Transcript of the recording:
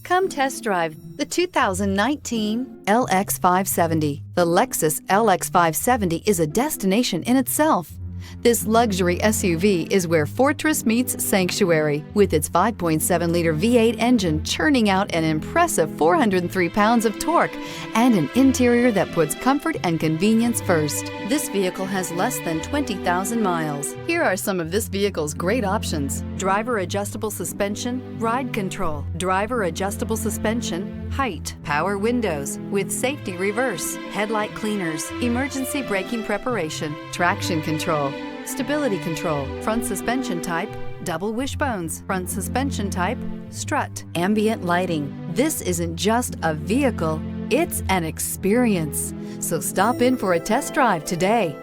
Come test drive the 2019 LX 570. The Lexus LX 570 is a destination in itself. This luxury SUV is where fortress meets sanctuary, with its 5.7-liter V8 engine churning out an impressive 403 pounds of torque and an interior that puts comfort and convenience first. This vehicle has less than 20,000 miles. Here are some of this vehicle's great options: driver adjustable suspension, ride control, driver adjustable suspension, height, power windows with safety reverse, headlight cleaners, emergency braking preparation, traction control, stability control, front suspension type, double wishbones, front suspension type, strut, ambient lighting. This isn't just a vehicle, it's an experience. So stop in for a test drive today.